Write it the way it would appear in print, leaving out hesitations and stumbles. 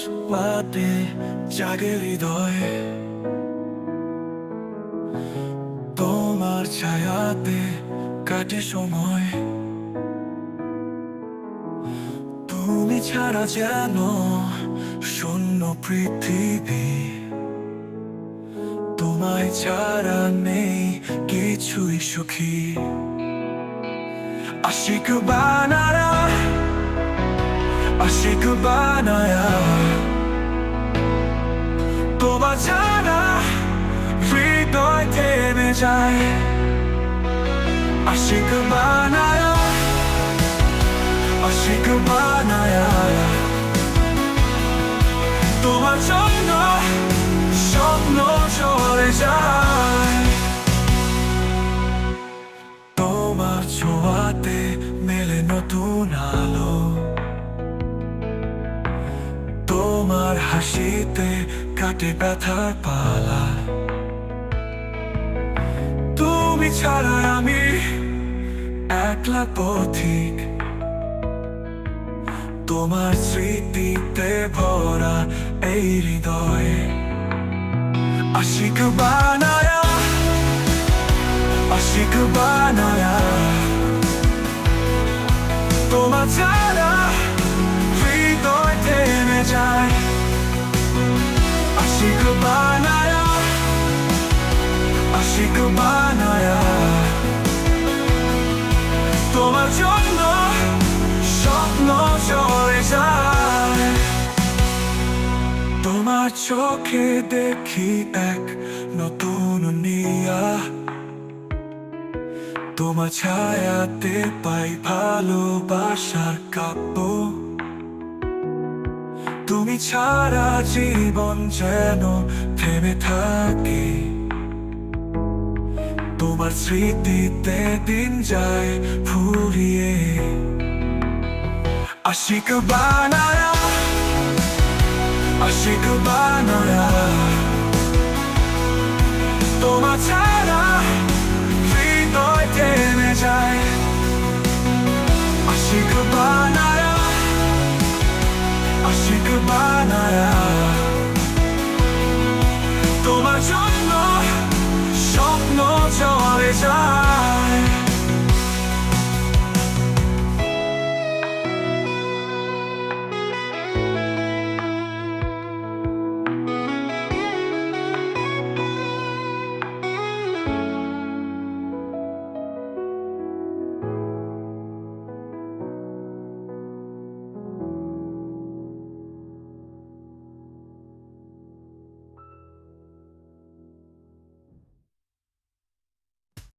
ছোঁয়াতে জাগে হৃদয়, তোমার ছায়াতে কাটে সময়। তুমি ছাড়া যেন শূন্য পৃথিবী, তোমায় ছাড়া নেই কিছুই সুখী। আশিক বানায়া, আশিক বানায়া, তোমার ছাড়া হৃদয় থেমে যায়। আশিক বানায়া, আশিক বানায়া, তোমার জন্য স্বপ্ন চলে যায়। তোমার ছোঁয়াতে মেলে নতুন আলো, তোমার হাসিতে কাটে ব্যথার পালা। তুমি ছাড়া আমি একলা পথিক, তোমার স্মৃতিতে ভরা এই হৃদয়। আশিক বানায়া, আশিক বানায়া, তোমার ছাড়া হৃদয় থেমে যায়। আশিক বানায়া, আশিক বানায়া, তোমার জন্য স্বপ্ন চলে যায়। তোমার চোখে দেখি এক নতুন দুনিয়া, তোমার ছায়াতে পাই ভালোবাসার কাব্য। তুমি ছাড়া জীবন যেন থেমে থাকে, তোমার স্মৃতিতে দিন যায় ফুরিয়ে। আশিক বানায়া, আশিক বানায়া, তোমার ছাড়া হৃদয় থেমে যায়। আশিক বানায়া, আশিক বানায়া,